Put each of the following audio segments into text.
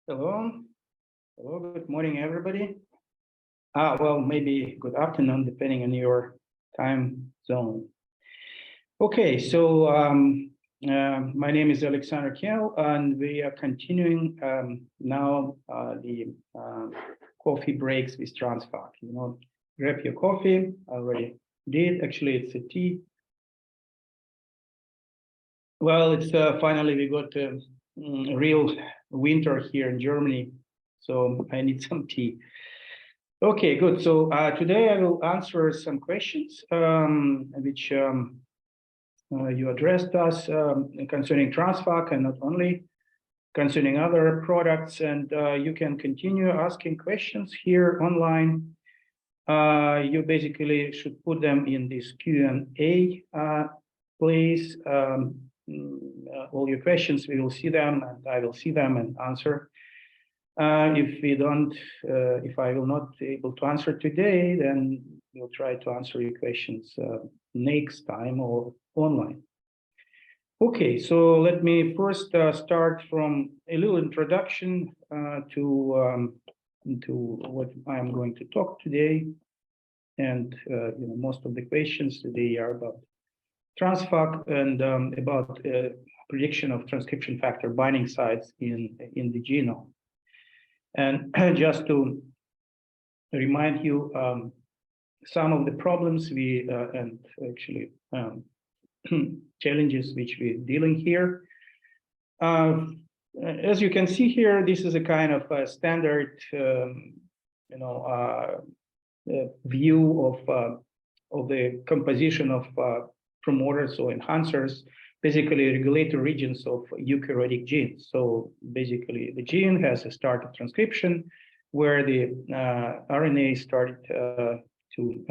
Hello. Hello, good morning, everybody. Well, maybe good afternoon, depending on your time zone. Okay, so my name is Alexander Kell, and we are continuing now the coffee breaks with TRANSFAC. Grab your coffee. I already did. Actually, it's a tea. Well, it's finally we got real winter here in Germany, so I need some tea. Okay, good. So today I will answer some questions which you addressed us concerning TRANSFAC, and not only concerning other products. And you can continue asking questions here online. You basically should put them in this Q&A place. All your questions, we will see them, and I will see them and answer. If I will not be able to answer today, then we'll try to answer your questions next time or online. Okay, so let me first start from a little introduction to what I am going to talk today. And most of the questions today are about TRANSFAC and about prediction of transcription factor binding sites in the genome. And just to remind you, some of the problems and actually challenges which we're dealing here. As you can see here, this is a kind of a standard, view of the composition of promoters or enhancers, basically regulatory regions of eukaryotic genes. So basically the gene has a start of transcription where the RNA started to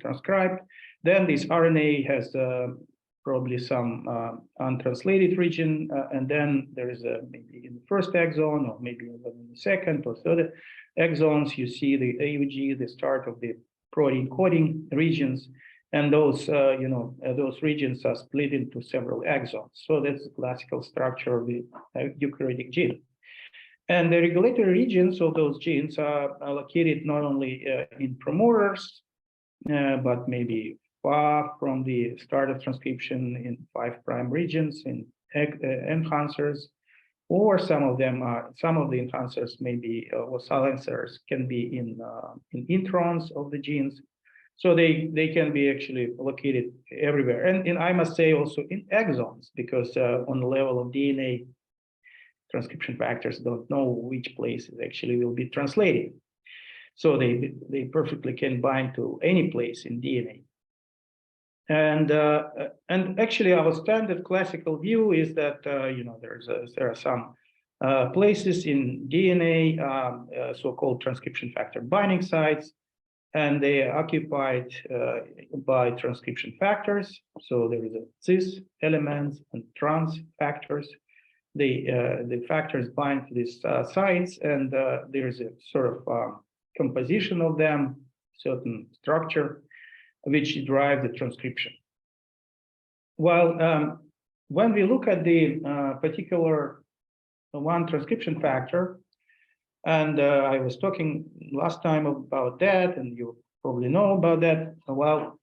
transcribe. Then this RNA has probably some untranslated region, and then there is maybe in the first exon, or maybe in the second or third exons, you see the AUG, the start of the protein coding regions. And those, those regions are split into several exons. So that's the classical structure of the eukaryotic gene. And the regulatory regions of those genes are located not only in promoters, but maybe far from the start of transcription in 5' regions, in enhancers, or some of the enhancers maybe, or silencers can be in introns of the genes. So they can be actually located everywhere. And I must say also in exons, because on the level of DNA, transcription factors don't know which places actually will be translated. So they perfectly can bind to any place in DNA. And actually our standard classical view is that, there are some places in DNA, so-called transcription factor binding sites, and they are occupied by transcription factors. So there is a cis elements and trans factors. The factors bind to these sites, and there is a sort of composition of them, certain structure, which drive the transcription. Well, when we look at the particular one transcription factor, and I was talking last time about that, and you probably know about that. Well,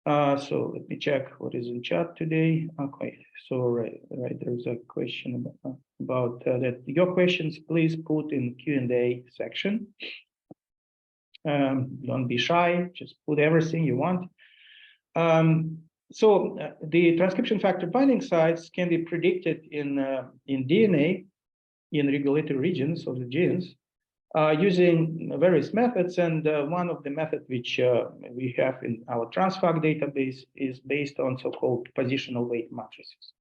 so let me check what is in chat today. Okay, so right, there's a question about that. Your questions, please put in Q&A section. Don't be shy, just put everything you want. So the transcription factor binding sites can be predicted in DNA, in regulatory regions of the genes, using various methods. And one of the methods which we have in our TRANSFAC database is based on so-called positional weight matrices.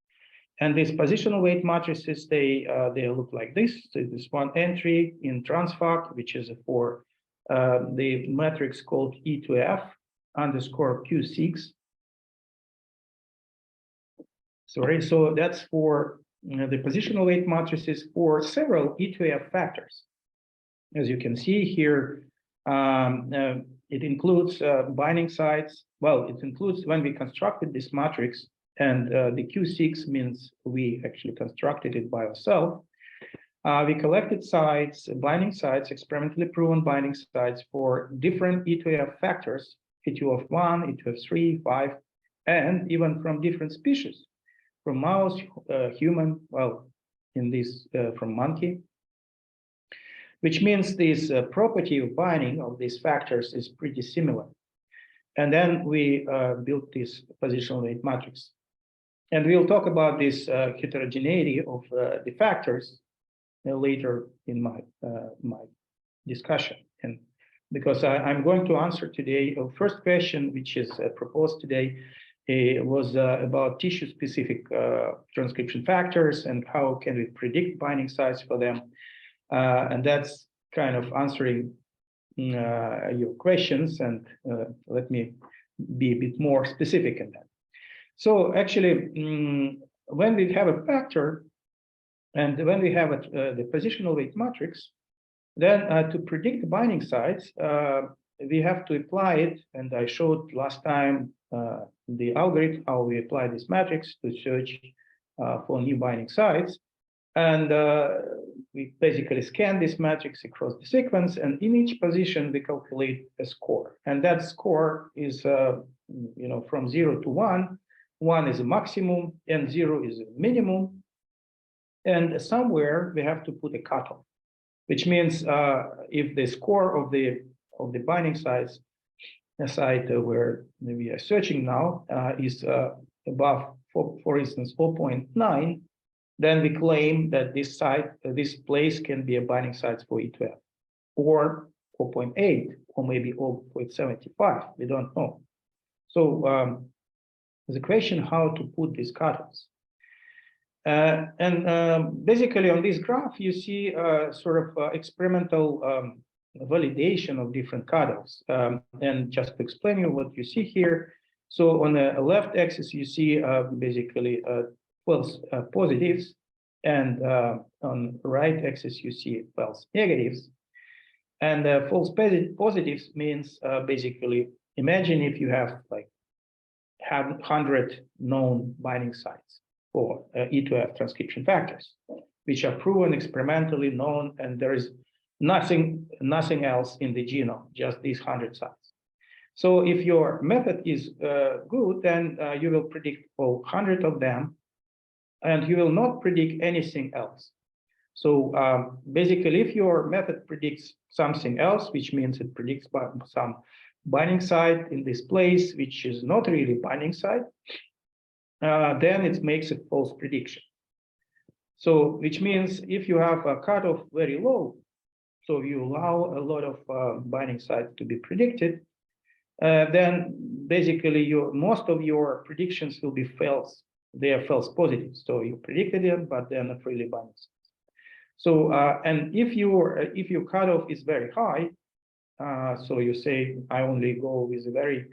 And these positional weight matrices, they look like this. So this one entry in TRANSFAC, which is for the matrix called E2F underscore Q6. Sorry, so that's for the positional weight matrices for several E2F factors. As you can see here, it includes binding sites. Well, it includes when we constructed this matrix, and the Q6 means we actually constructed it by ourselves. We collected sites, binding sites, experimentally proven binding sites for different E2F factors, E2F1, E2F3, 5, and even from different species, from mouse, human, well, in this, from monkey, which means this property of binding of these factors is pretty similar. And then we built this positional weight matrix. And we'll talk about this heterogeneity of the factors later in my discussion. And because I'm going to answer today, first question, which is proposed today, was about tissue-specific transcription factors and how can we predict binding sites for them. And that's kind of answering your questions, and let me be a bit more specific in that. So actually, when we have a factor and when we have the positional weight matrix, then to predict the binding sites, we have to apply it, and I showed last time the algorithm how we apply this matrix to search for new binding sites. And we basically scan this matrix across the sequence, and in each position we calculate a score. And that score is, from 0 to 1. 1 is a maximum, and 0 is a minimum. And somewhere we have to put a cutoff, which means if the score of the binding sites, a site where we are searching now, is above, for instance, 4.9. Then we claim that this site, this place can be a binding site for E2F, or 4.8, or maybe 0.75. We don't know. So the question how to put these cutoffs. Basically on this graph, you see sort of experimental validation of different cutoffs. And just to explain you what you see here. So on the left axis, you see basically false positives, and on the right axis you see false negatives. And false positives means basically, imagine if you have like 100 known binding sites for E2F transcription factors, which are proven experimentally known, and there is nothing else in the genome, just these 100 sites. So if your method is good, then you will predict all 100 of them, and you will not predict anything else. So basically, if your method predicts something else, which means it predicts some binding site in this place, which is not really binding site, then it makes a false prediction. So which means if you have a cutoff very low, so you allow a lot of binding sites to be predicted, then basically most of your predictions will be false. They are false positives. So you predicted them, but they're not really binding sites. So and if your cutoff is very high, so you say I only go with very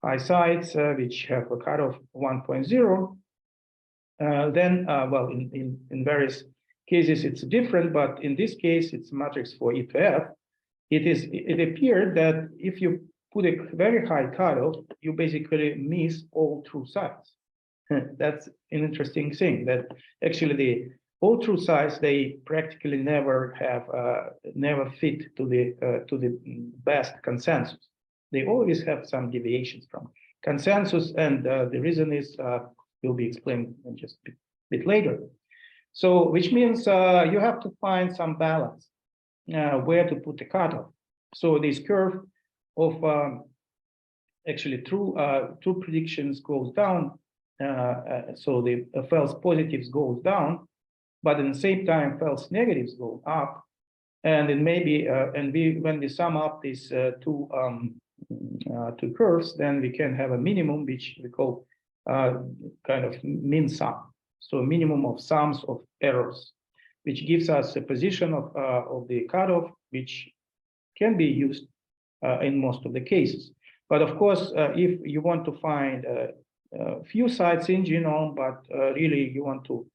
high sites which have a cutoff 1.0, then well, in various cases it's different, but in this case it's a matrix for E2F. It appeared that if you put a very high cutoff, you basically miss all true sites. That's an interesting thing, that actually the all true sites, they practically never fit to the best consensus. They always have some deviations from consensus, and the reason is will be explained just a bit later. So which means you have to find some balance where to put the cutoff. So this curve of actually true predictions goes down, so the false positives goes down, but at the same time false negatives go up, and it may be when we sum up these two curves, then we can have a minimum, which we call kind of min sum. So minimum of sums of errors, which gives us a position of the cutoff, which can be used in most of the cases. But of course, if you want to find a few sites in genome, but really you want to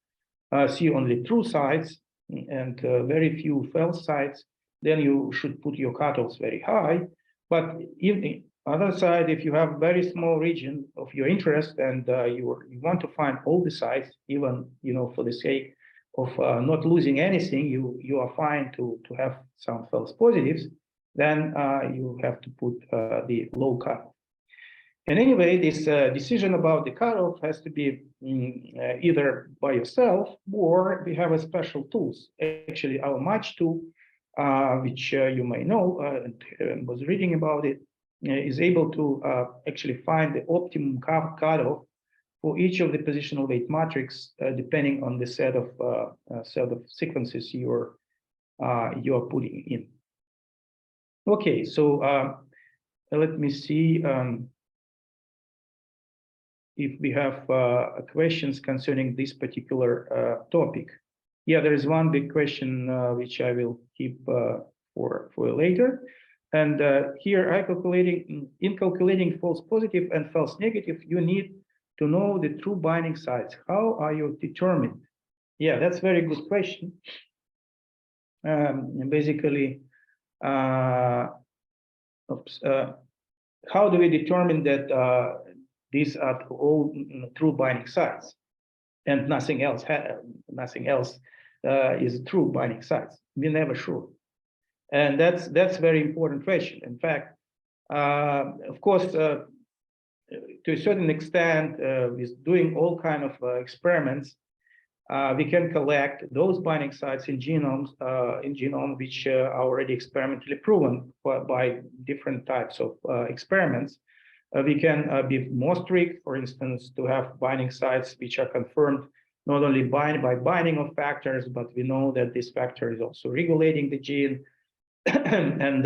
see only true sites and very few false sites, then you should put your cutoffs very high. But if the other side, if you have a very small region of your interest and you want to find all the sites, even for the sake not losing anything, you are fine to have some false positives, then you have to put the low cutoff. And anyway, this decision about the cutoff has to be either by yourself, or we have a special tools. Actually, our match tool, which you may know, and was reading about it, is able to actually find the optimum cutoff for each of the positional weight matrix, depending on the set of sequences you're putting in. Okay, so let me see if we have questions concerning this particular topic. Yeah, there is one big question which I will keep for later. And here, in calculating false positive and false negative, you need to know the true binding sites. How are you determined? Yeah, that's a very good question. Basically, how do we determine that these are all true binding sites, and nothing else is true binding sites? We're never sure, and that's a very important question. In fact, of course, to a certain extent, with doing all kind of experiments, we can collect those binding sites in genomes, which are already experimentally proven by different types of experiments. We can be more strict, for instance, to have binding sites which are confirmed not only by binding of factors, but we know that this factor is also regulating the gene. And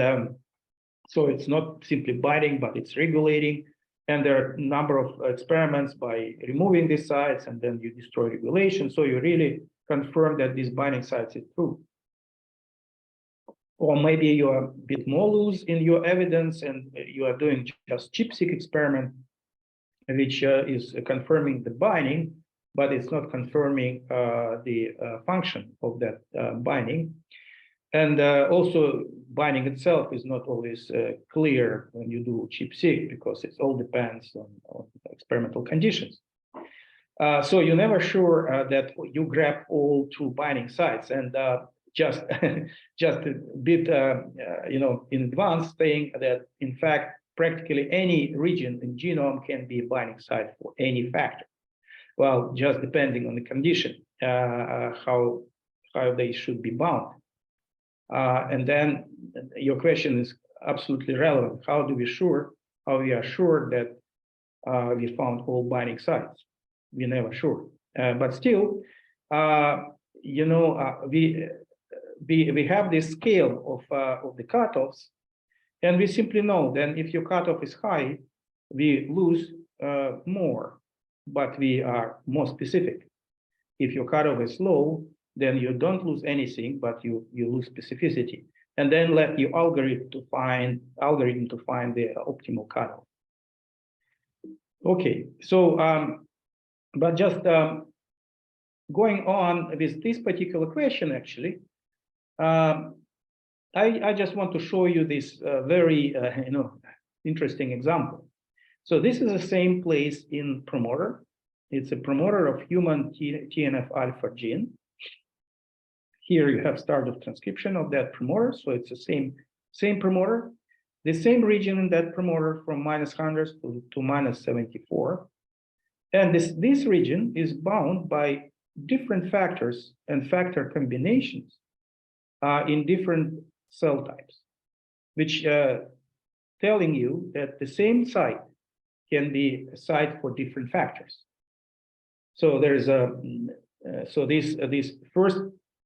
so it's not simply binding, but it's regulating. And there are a number of experiments by removing these sites, and then you destroy regulation. So you really confirm that these binding sites is true. Or maybe you are a bit more loose in your evidence, and you are doing just ChIP-seq experiment, which is confirming the binding, but it's not confirming the function of that binding. And also, binding itself is not always clear when you do ChIP-seq, because it all depends on experimental conditions. So you're never sure that you grab all true binding sites, and just a bit, in advance, saying that in fact practically any region in genome can be a binding site for any factor. Well, just depending on the condition, how they should be bound. And then your question is absolutely relevant. How we are sure that we found all binding sites? We're never sure. But still, we have this scale of the cutoffs, and we simply know that if your cutoff is high, we lose more, but we are more specific. If your cutoff is low, then you don't lose anything, but you lose specificity, and then let your algorithm to find the optimal cutoff. Okay, so but just going on with this particular question, actually, I just want to show you this very interesting example. So this is the same place in promoter. It's a promoter of human TNF-alpha gene. Here you have start of transcription of that promoter, so it's the same promoter, the same region in that promoter from -100 to -74, and this region is bound by different factors and factor combinations in different cell types, which telling you that the same site can be a site for different factors. So there's this first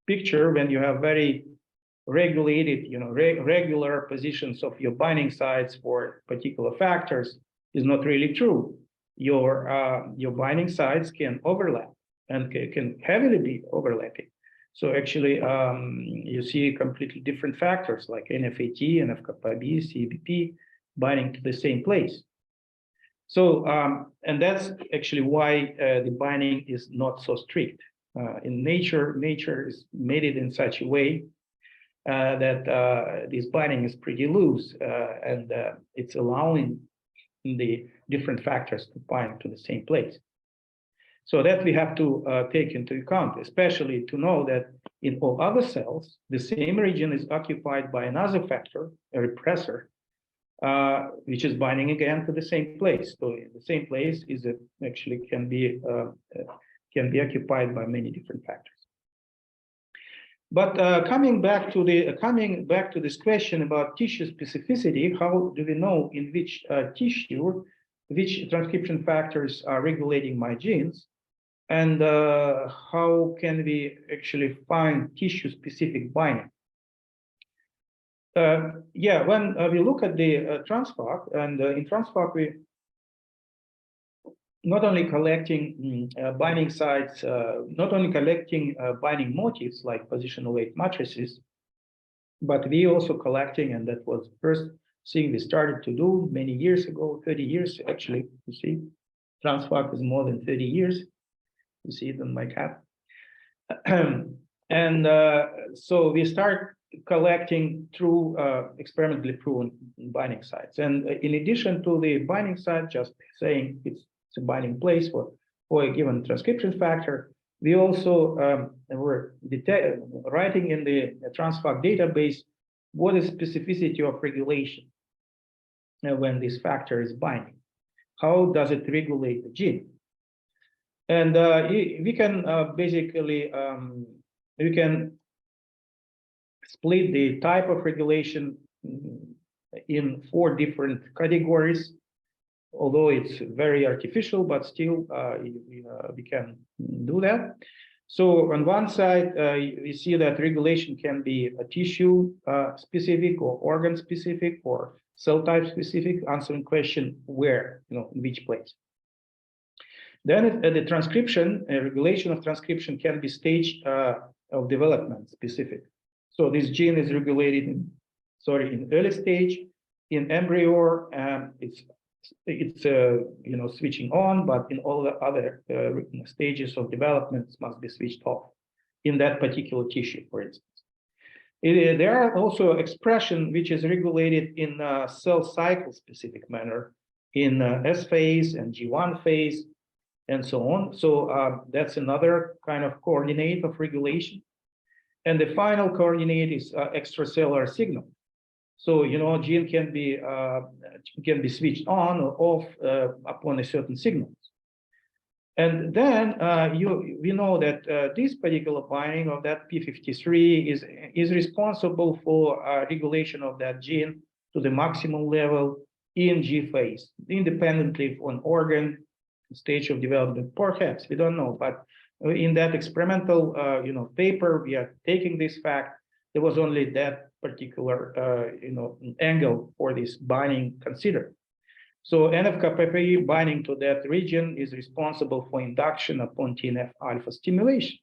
picture, when you have very regulated, regular positions of your binding sites for particular factors, is not really true. Your binding sites can overlap and can heavily be overlapping. So actually, you see completely different factors like NF-AT, NF-kappa B, CBP binding to the same place. So, and that's actually why the binding is not so strict. In nature is made it in such a way that this binding is pretty loose, and it's allowing the different factors to bind to the same place. So that we have to take into account, especially to know that in all other cells, the same region is occupied by another factor, a repressor, which is binding again to the same place. So the same place is actually can be occupied by many different factors. But coming back to this question about tissue specificity, how do we know in which tissue which transcription factors are regulating my genes, and how can we actually find tissue specific binding? Yeah, when we look at the TRANSFAC, and in TRANSFAC we not only collecting binding sites, not only collecting binding motifs like positional weight matrices, but we also collecting, and that was the first thing we started to do many years ago, 30 years actually. You see, TRANSFAC is more than 30 years. You see it on my cap. And so we start collecting through experimentally proven binding sites. And in addition to the binding site, just saying it's a binding place for a given transcription factor, we also were writing in the TRANSFAC database what is specificity of regulation when this factor is binding. How does it regulate the gene? And we can basically we can split the type of regulation in 4 different categories, although it's very artificial, but still we can do that. So on one side, we see that regulation can be a tissue specific or organ specific or cell type specific, answering question where, in which place. Then the transcription, regulation of transcription can be stage of development specific. So this gene is regulated in early stage, in embryo, it's switching on, but in all the other stages of development, it must be switched off in that particular tissue, for instance. There are also expression which is regulated in cell cycle specific manner in S phase and G1 phase and so on. So that's another kind of coordinate of regulation. And the final coordinate is extracellular signal. So gene can be switched on or off upon a certain signal. And then we know that this particular binding of that p53 is responsible for regulation of that gene to the maximum level in G phase, independently of an organ stage of development. Perhaps we don't know, but in that experimental paper, we are taking this fact. There was only that particular angle for this binding considered. So NF-κPP binding to that region is responsible for induction upon TNF alpha stimulation.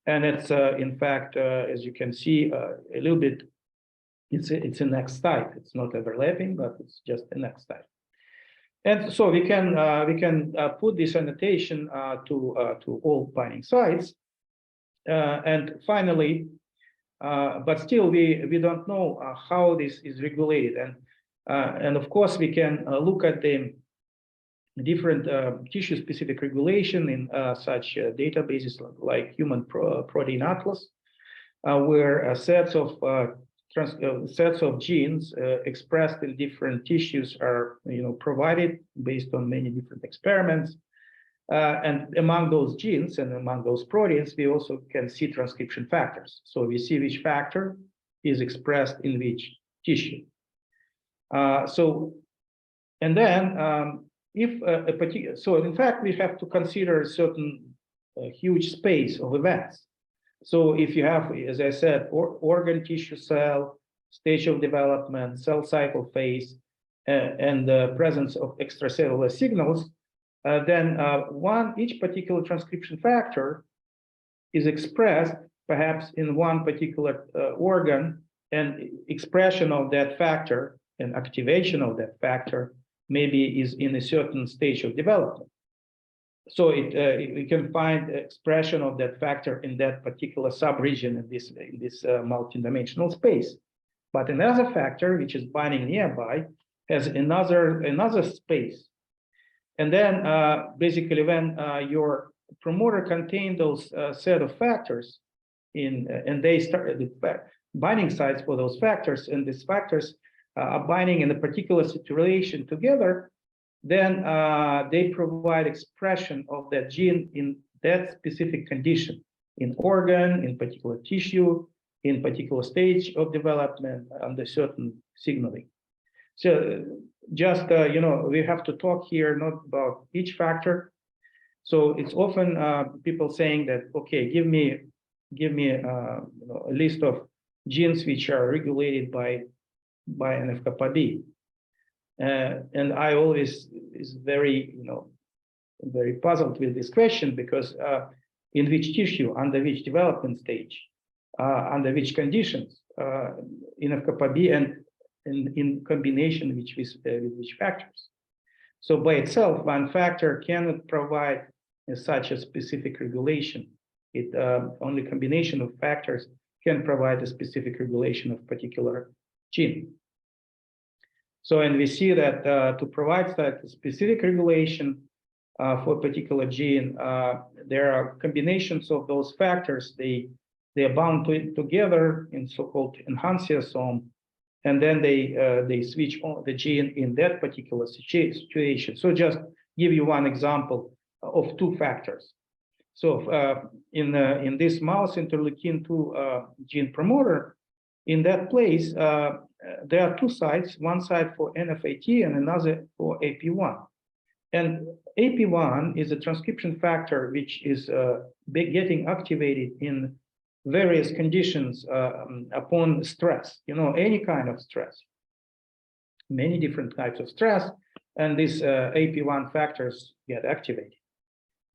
And it's in fact, as you can see, a little bit, it's a next type. It's not overlapping, but it's just a next type. And so we can put this annotation to all binding sites. And finally, but still we don't know how this is regulated. And of course, we can look at the different tissue-specific regulation in such databases like Human Protein Atlas, where sets of genes expressed in different tissues are provided based on many different experiments. And among those genes and among those proteins, we also can see transcription factors. So we see which factor is expressed in which tissue. And then if a particular, so in fact, we have to consider a certain huge space of events. So if you have, as I said, organ, tissue, cell, stage of development, cell cycle phase, and the presence of extracellular signals, then each particular transcription factor is expressed perhaps in one particular organ, and expression of that factor and activation of that factor maybe is in a certain stage of development. So we can find expression of that factor in that particular subregion in this multidimensional space. But another factor, which is binding nearby, has another space. And then basically when your promoter contain those set of factors and they start the binding sites for those factors, and these factors are binding in a particular situation together, then they provide expression of that gene in that specific condition, in organ, in particular tissue, in particular stage of development, under certain signaling. So just, we have to talk here not about each factor. So it's often people saying that, okay, give me a list of genes which are regulated by NF-kappa B. And I always is very, very puzzled with this question, because in which tissue, under which development stage, under which conditions, NF-kappa B and in combination with which factors. So by itself, one factor cannot provide such a specific regulation. It only combination of factors can provide a specific regulation of particular gene. So, and we see that to provide that specific regulation for a particular gene, there are combinations of those factors. They are bound together in so-called enhantiosome, and then they switch on the gene in that particular situation. So just give you one example of two factors. So in this mouse interleukin-2 gene promoter, in that place, there are two sites, one site for NF-AT and another for AP1. And AP1 is a transcription factor which is getting activated in various conditions upon stress, any kind of stress, many different types of stress, and these AP1 factors get activated.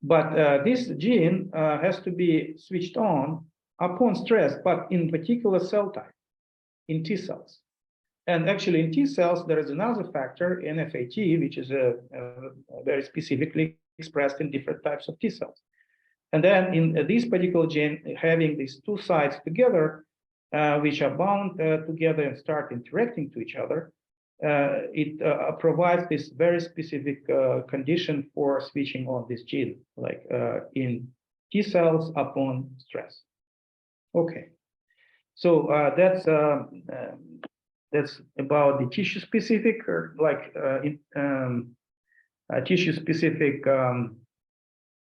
But this gene has to be switched on upon stress, but in particular cell type, in T cells. And actually in T cells, there is another factor, NF-AT, which is very specifically expressed in different types of T cells. And then in this particular gene, having these two sites together, which are bound together and start interacting to each other, it provides this very specific condition for switching on this gene, like in T cells upon stress. Okay, so that's about the tissue-specific, or like tissue-specific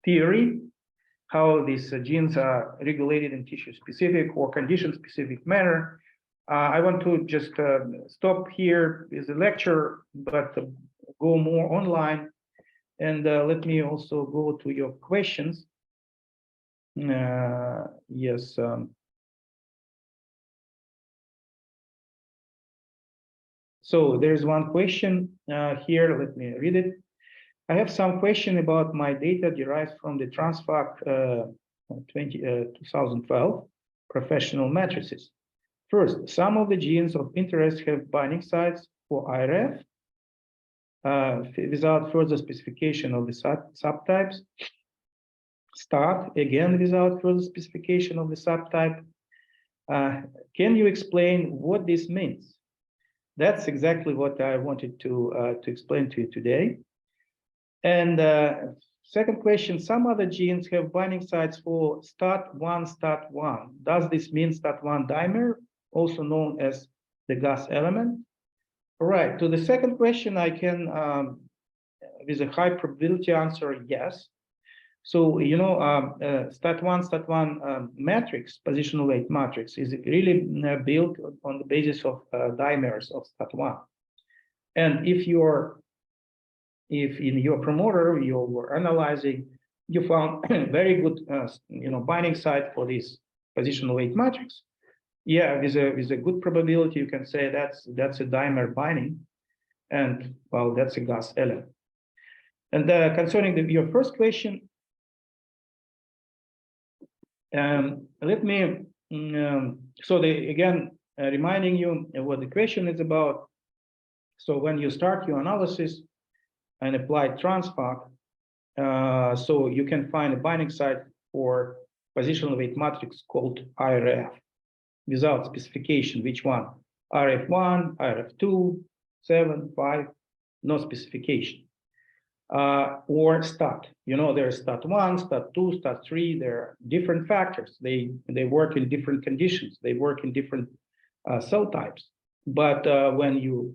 theory, how these genes are regulated in tissue-specific or condition-specific manner. I want to just stop here with the lecture, but go more online. And let me also go to your questions. Yes. So there's one question here. Let me read it. I have some question about my data derived from the TRANSFAC 2012 professional matrices. First, some of the genes of interest have binding sites for IRF without further specification of the subtypes. Start again without further specification of the subtype. Can you explain what this means? That's exactly what I wanted to explain to you today. And second question, some other genes have binding sites for STAT1, STAT1. Does this mean STAT1 dimer, also known as the Gas element? All right, to the second question, I can, with a high probability answer, yes. So, STAT1 matrix, positional weight matrix, is really built on the basis of dimers of STAT1. And if in your promoter you were analyzing, you found very good, binding site for this positional weight matrix, yeah, with a good probability, you can say that's a dimer binding, and well, that's a Gas element. And concerning your first question, let me again reminding you what the question is about. So when you start your analysis and apply TRANSFAC, so you can find a binding site for positional weight matrix called IRF without specification. Which one? RF1, RF2, 7, 5, no specification. or stat. You know, there's stat 1, stat 2, stat 3. There are different factors. They work in different conditions. They work in different cell types. But when you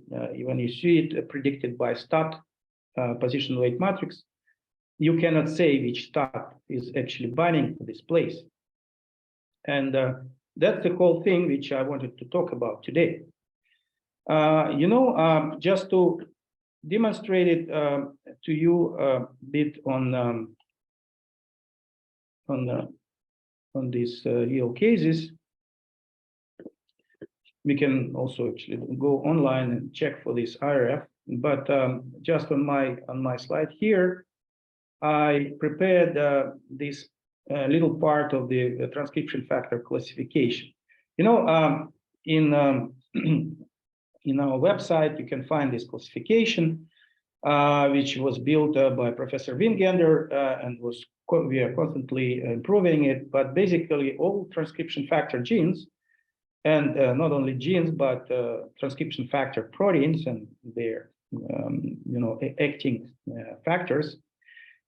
see it predicted by stat positional weight matrix, you cannot say which stat is actually binding to this place. And that's the whole thing which I wanted to talk about today. You know, just to demonstrate it to you a bit on these real cases, we can also actually go online and check for this IRF. But just on my slide here, I prepared this little part of the transcription factor classification. You know, in our website, you can find this classification, which was built by Professor Wingender, and we are constantly improving it. But basically, all transcription factor genes, and not only genes, but transcription factor proteins and their you know, acting factors,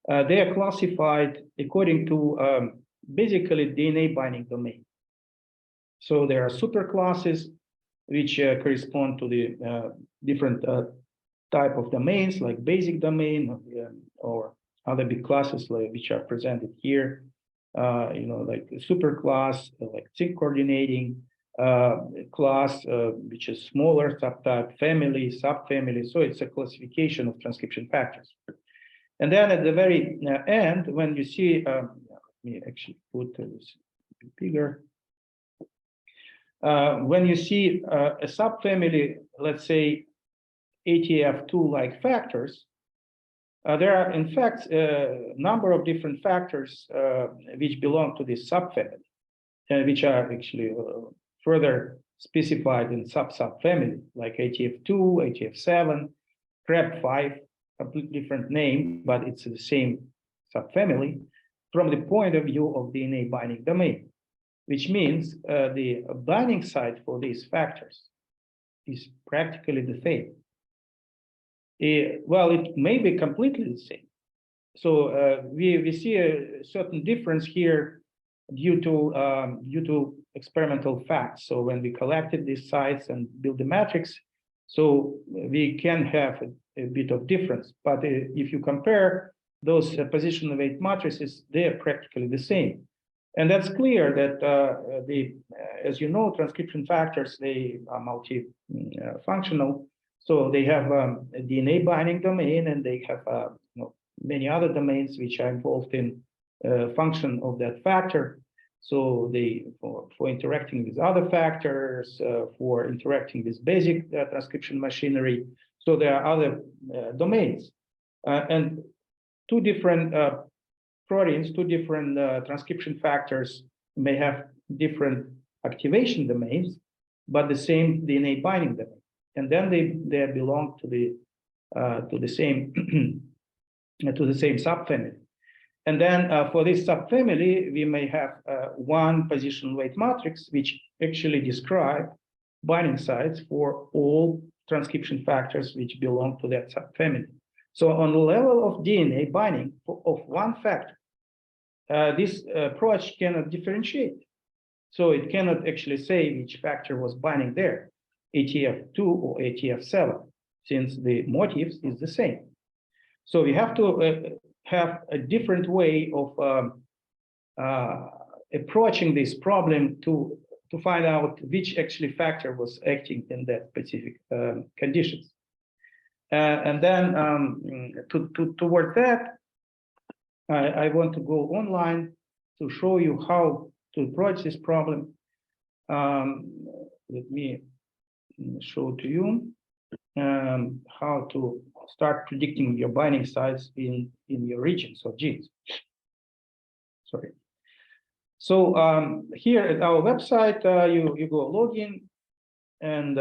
they are classified according to basically DNA binding domain. So there are superclasses which correspond to the different type of domains, like basic domain or other big classes which are presented here. You know, like superclass, like sync coordinating class, which is smaller, subtype, family, subfamily. So it's a classification of transcription factors. And then at the very end, when you see, let me actually put this bigger. When you see a subfamily, let's say ATF2-like factors, there are in fact a number of different factors which belong to this subfamily, and which are actually further specified in subfamily, like ATF2, ATF7, CREB5, completely different name, but it's the same subfamily from the point of view of DNA binding domain, which means the binding site for these factors is practically the same. Well, it may be completely the same. So we see a certain difference here due to experimental facts. So when we collected these sites and built the matrix, so we can have a bit of difference. But if you compare those positional weight matrices, they are practically the same. And that's clear that as you know, transcription factors, they are multifunctional. So they have a DNA binding domain, and they have you know, many other domains which are involved in function of that factor. So they for interacting with other factors, for interacting with basic transcription machinery. So there are other domains, and two different proteins, two different transcription factors may have different activation domains, but the same DNA binding domain, and then they belong to the same to the same subfamily. And then for this subfamily, we may have one positional weight matrix, which actually describe binding sites for all transcription factors which belong to that subfamily. So on the level of DNA binding of one factor, this approach cannot differentiate. So it cannot actually say which factor was binding there, ATF2 or ATF7, since the motifs is the same. So we have to have a different way of approaching this problem to find out which actually factor was acting in that specific conditions. And then toward that, I want to go online to show you how to approach this problem. Let me show to you how to start predicting your binding sites in your regions of genes. Sorry. So here at our website, you go login, and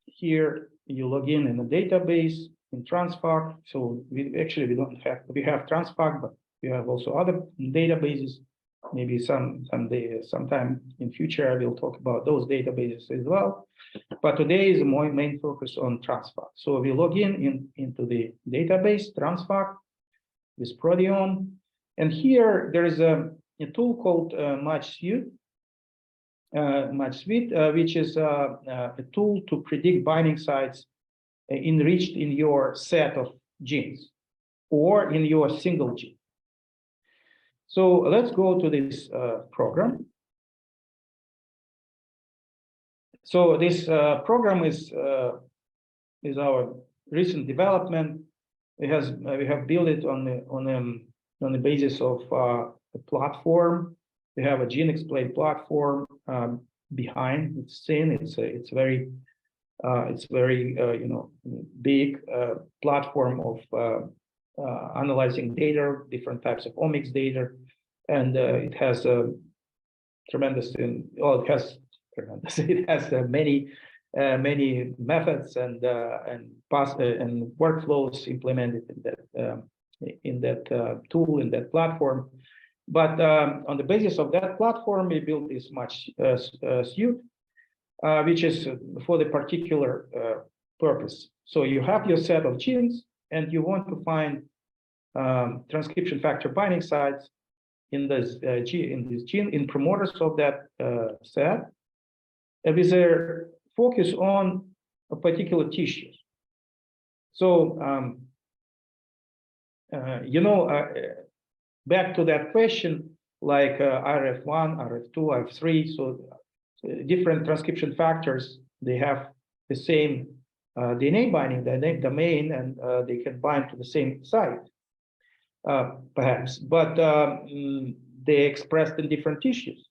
here you log in a database in TRANSFAC. So we don't have, we have TRANSFAC, but we have also other databases. Maybe sometime in future, I will talk about those databases as well. But today is my main focus on TRANSFAC. So we log into the database TRANSFAC with Proteome. And here there is a tool called MatchSuite, which is a tool to predict binding sites enriched in your set of genes or in your single gene. So let's go to this program. So this program is our recent development. We have built it on the basis of a platform. We have a GeneXplain platform behind the scene. It's very big platform of analyzing data, different types of omics data, and it has many methods and workflows implemented in that tool, in that platform. But on the basis of that platform, we built this MatchSuite, which is for the particular purpose. So you have your set of genes, and you want to find transcription factor binding sites in this gene, in promoters of that set, with a focus on a particular tissue. So back to that question, like RF1, RF2, RF3, so different transcription factors, they have the same DNA binding domain, and they can bind to the same site, perhaps, but they expressed in different tissues.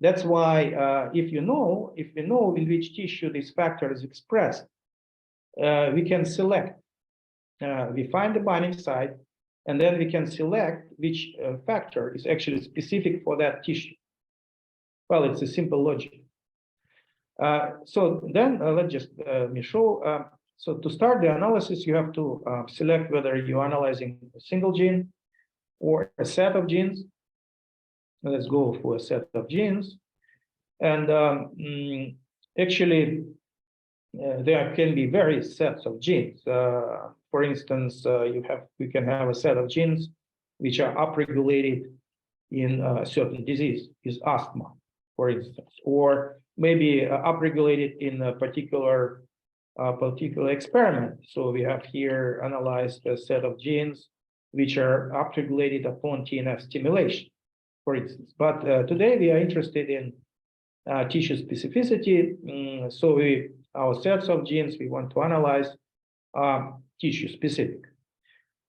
That's why if we know in which tissue this factor is expressed, we can select. We find the binding site, and then we can select which factor is actually specific for that tissue. Well, it's a simple logic. So then let's just show. So to start the analysis, you have to select whether you're analyzing a single gene or a set of genes. Let's go for a set of genes. And actually, there can be various sets of genes. For instance, you can have a set of genes which are upregulated in a certain disease, is asthma, for instance, or maybe upregulated in a particular experiment. So we have here analyzed a set of genes which are upregulated upon TNF stimulation, for instance. But today we are interested in tissue specificity. So our sets of genes we want to analyze are tissue specific.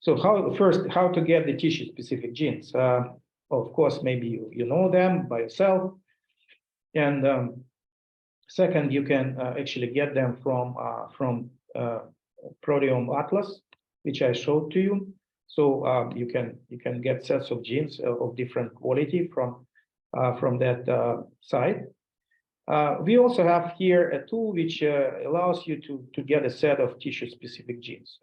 So how to get the tissue specific genes? Of course, maybe you know them by yourself. And second, you can actually get them from Proteome Atlas, which I showed to you. So you can get sets of genes of different quality from that site. We also have here a tool which allows you to get a set of tissue-specific genes,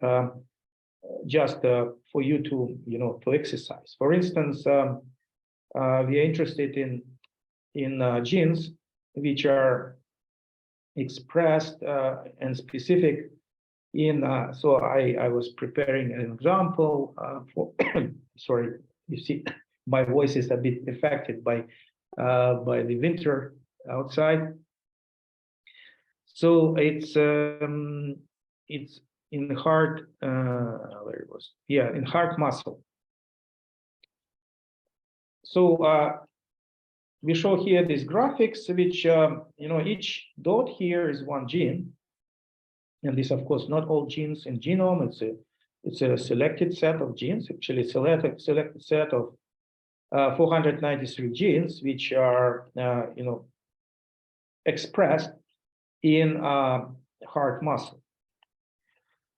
just for you to exercise. For instance, we are interested in genes which are expressed and specific in. So I was preparing an example for. Sorry, you see, my voice is a bit affected by the winter outside. So it's in the heart. Where it was? Yeah, in heart muscle. So we show here these graphics, which each dot here is one gene, and this, of course, not all genes in genome. It's a selected set of genes. Actually, selected set of 493 genes, which are expressed in heart muscle,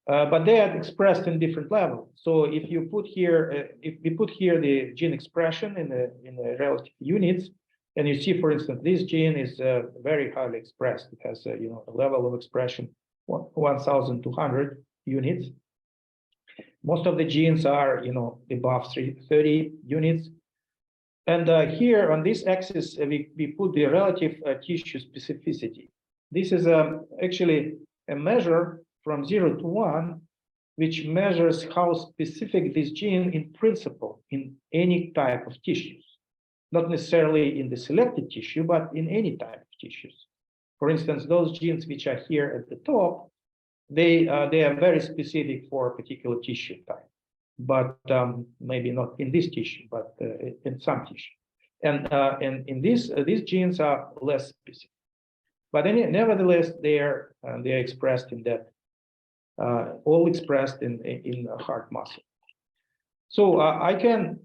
but they are expressed in different levels. So if you put here, if we put here the gene expression in the relative units, and you see, for instance, this gene is very highly expressed. It has a level of expression 1,200 units. Most of the genes are above 30 units. And here on this axis, we put the relative tissue specificity. This is actually a measure from 0 to 1, which measures how specific this gene in principle in any type of tissues, not necessarily in the selected tissue, but in any type of tissues. For instance, those genes which are here at the top, they are very specific for a particular tissue type, but maybe not in this tissue, but in some tissue. And in these genes are less specific. But nevertheless, they are expressed in that, all expressed in heart muscle. So I can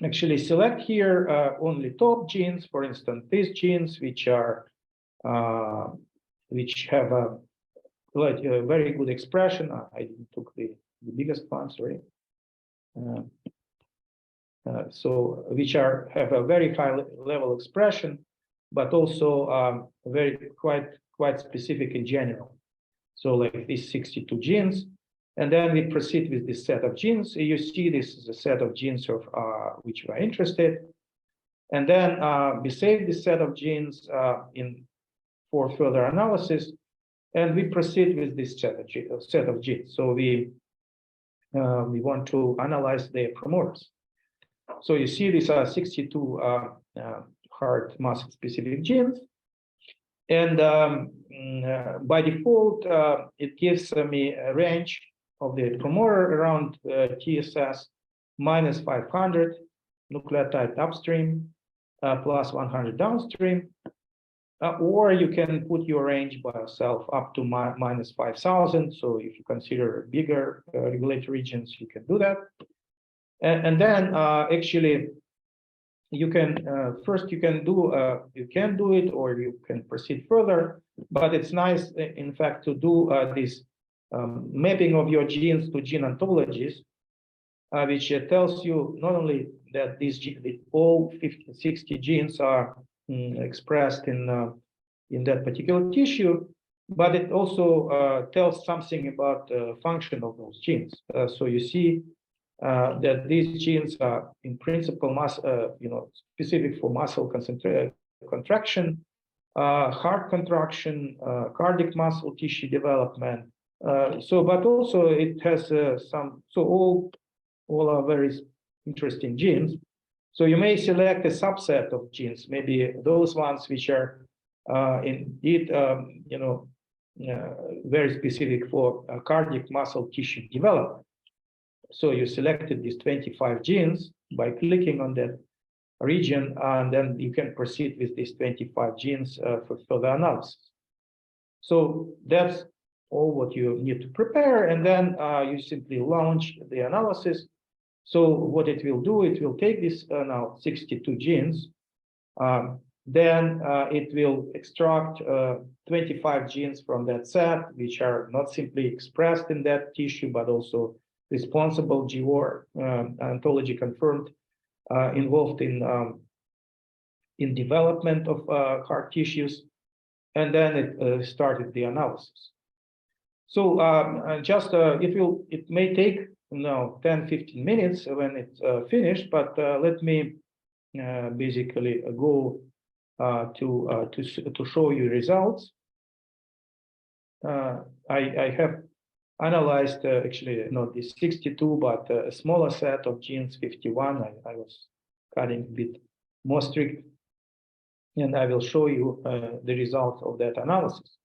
actually select here only top genes, for instance, these genes which are which have a very good expression. I didn't took the biggest one, sorry. So which have a very high level expression, but also very quite specific in general. So like these 62 genes, and then we proceed with this set of genes. You see, this is a set of genes of which we are interested, and then we save this set of genes for further analysis, and we proceed with this set of genes. So we want to analyze their promoters. So you see, these are 62 heart muscle specific genes, and by default, it gives me a range of the promoter around TSS minus 500 nucleotide upstream plus 100 downstream, or you can put your range by yourself up to minus 5,000. So if you consider bigger regulatory regions, you can do that. And then actually, you can first you can do it, or you can proceed further. But it's nice, in fact, to do this mapping of your genes to gene ontologies, which tells you not only that all 60 genes are expressed in that particular tissue, but it also tells something about the function of those genes. So you see that these genes are in principle specific for muscle contraction, heart contraction, cardiac muscle tissue development. But also it has some. So all are very interesting genes. So you may select a subset of genes, maybe those ones which are indeed very specific for cardiac muscle tissue development. So you selected these 25 genes by clicking on that region, and then you can proceed with these 25 genes for further analysis. So that's all what you need to prepare, and then you simply launch the analysis. So what it will do, it will take this now 62 genes, then it will extract 25 genes from that set, which are not simply expressed in that tissue, but also responsible GWAR ontology confirmed, involved in development of heart tissues, and then it started the analysis. So it may take 10-15 minutes when it's finished, but let me basically go to show you results. I have analyzed actually not this 62, but a smaller set of genes, 51. I was cutting a bit more strict, and I will show you the results of that analysis.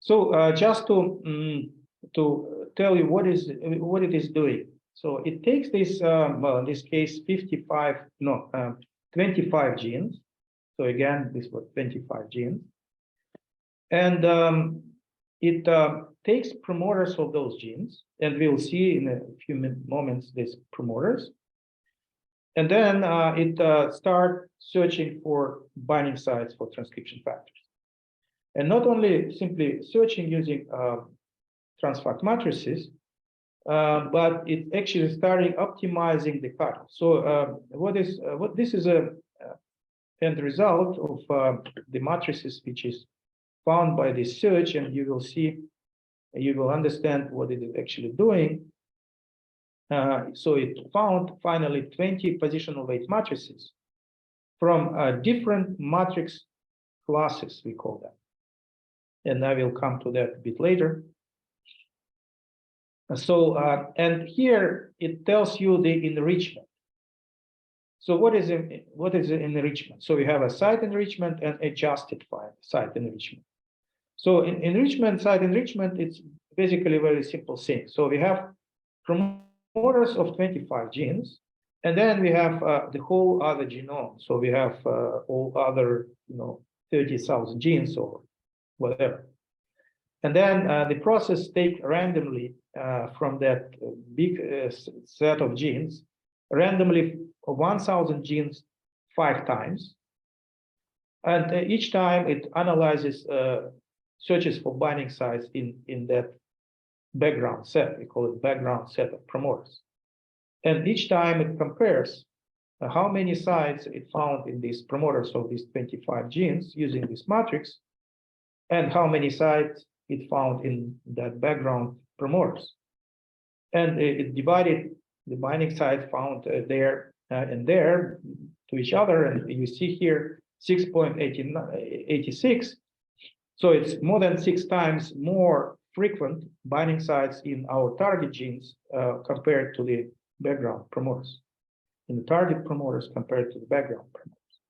So just to tell you what it is doing. So it takes this, well, in this case, 25 genes. So again, this was 25 genes, and it takes promoters of those genes, and we'll see in a few moments these promoters. And then it starts searching for binding sites for transcription factors. And not only simply searching using TRANSFAC matrices, but it's actually starting optimizing the cutoff. So what this is a end result of the matrices which is found by this search, and you will understand what it is actually doing. So it found finally 20 positional weight matrices from different matrix classes, we call them. And I will come to that a bit later. So, and here it tells you the enrichment. So what is enrichment? So we have a site enrichment and a justified site enrichment. So in enrichment, site enrichment, it's basically a very simple thing. So we have promoters of 25 genes, and then we have the whole other genome. So we have all other, 30,000 genes or whatever. And then the process takes randomly from that big set of genes, randomly 1,000 genes 5 times. And each time it analyzes, searches for binding sites in that background set. We call it background set of promoters. And each time it compares how many sites it found in these promoters of these 25 genes using this matrix, and how many sites it found in that background promoters. And it divided the binding sites found there and there to each other. And you see here 6.86. So it's more than 6 times more frequent binding sites in our target genes compared to the background promoters. In the target promoters compared to the background promoters.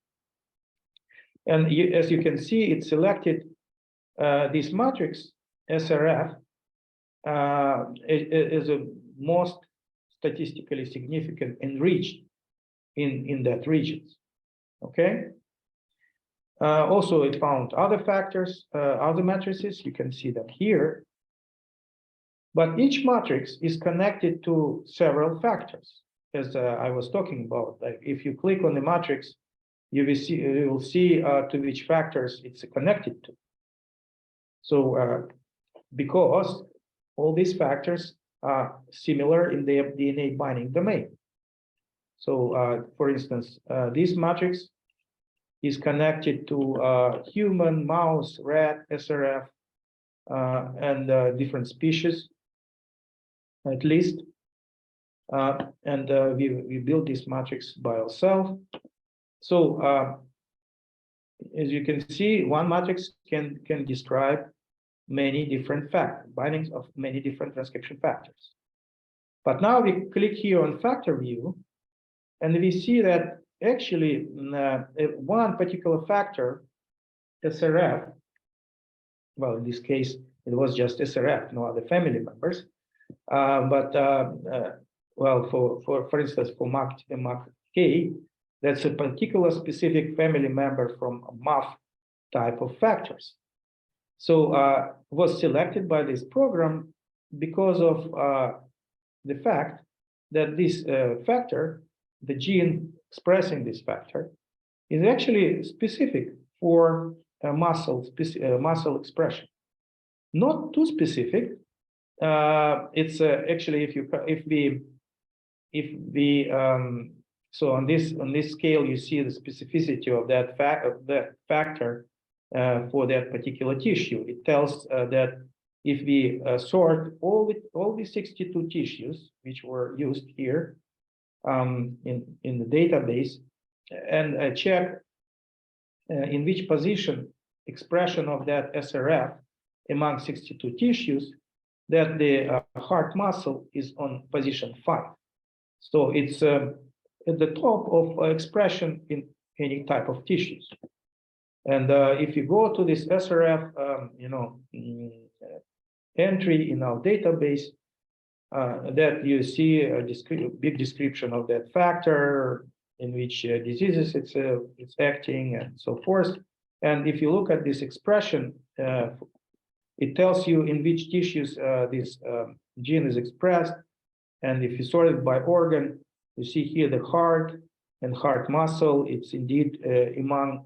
And as you can see, it selected this matrix SRF is a most statistically significant enriched in that regions. Okay. Also, it found other factors, other matrices. You can see them here. But each matrix is connected to several factors, as I was talking about. Like if you click on the matrix, you will see to which factors it's connected to. So because all these factors are similar in their DNA binding domain. So for instance, this matrix is connected to human, mouse, rat, SRF, and different species, at least. And we built this matrix by ourselves. So as you can see, one matrix can describe many different bindings of many different transcription factors. But now we click here on factor view, and we see that actually one particular factor, SRF, well, in this case, it was just SRF, no other family members. Well, for instance, for MAC-K, that's a particular specific family member from a MAF type of factors. So was selected by this program because of the fact that this factor, the gene expressing this factor, is actually specific for muscle expression. Not too specific. It's actually so on this scale you see the specificity of that factor for that particular tissue. It tells that if we sort all the 62 tissues which were used here in the database and check in which position expression of that SRF among 62 tissues, that the heart muscle is on position 5. So it's at the top of expression in any type of tissues. And if you go to this SRF, entry in our database, that you see a big description of that factor, in which diseases it's acting, and so forth. And if you look at this expression, it tells you in which tissues this gene is expressed. And if you sort it by organ, you see here the heart and heart muscle. It's indeed among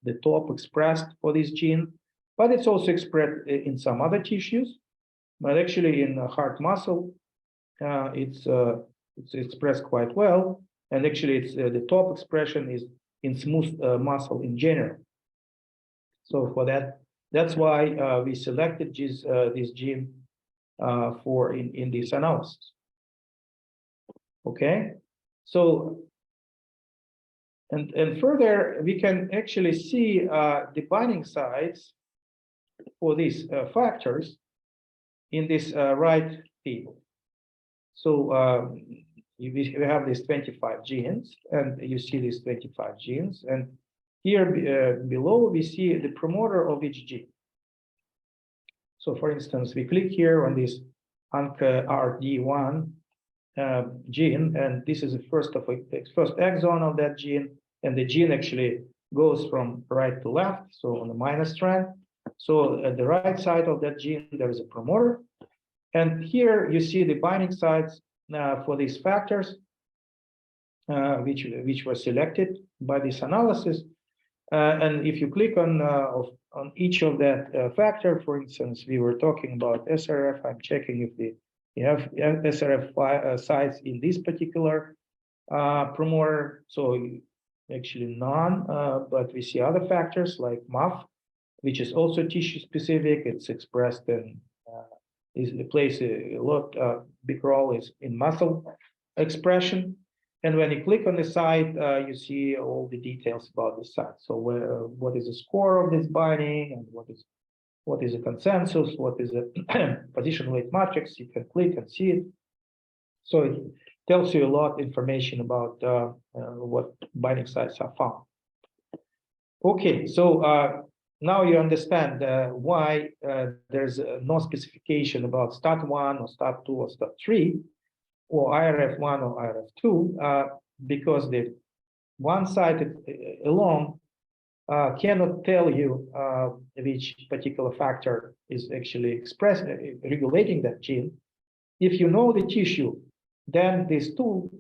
the top expressed for this gene, but it's also expressed in some other tissues. But actually, in heart muscle, it's expressed quite well. And actually, it's the top expression is in smooth muscle in general. So for that, that's why we selected this gene for in this analysis. Okay, so and further, we can actually see the binding sites for these factors in this right table. So we have these 25 genes, and you see these 25 genes, and here below we see the promoter of each gene. So for instance, we click here on this ANCRD1 gene, and this is the first exon of that gene, and the gene actually goes from right to left, so on the minus strand. So at the right side of that gene, there is a promoter, and here you see the binding sites for these factors, which were selected by this analysis. And if you click on each of that factor, for instance, we were talking about SRF. I'm checking if you have SRF sites in this particular promoter. So actually none, but we see other factors like MAF, which is also tissue specific. It's expressed in it plays a lot big role is in muscle expression. And when you click on the site, you see all the details about the site. So what is the score of this binding, and what is a consensus, what is a position weight matrix. You can click and see it. So it tells you a lot of information about what binding sites are found. Okay, so now you understand why there's no specification about STAT1 or STAT2 or STAT3 or IRF1 or IRF2 because the one site alone cannot tell you which particular factor is actually regulating that gene. If you know the tissue, then this tool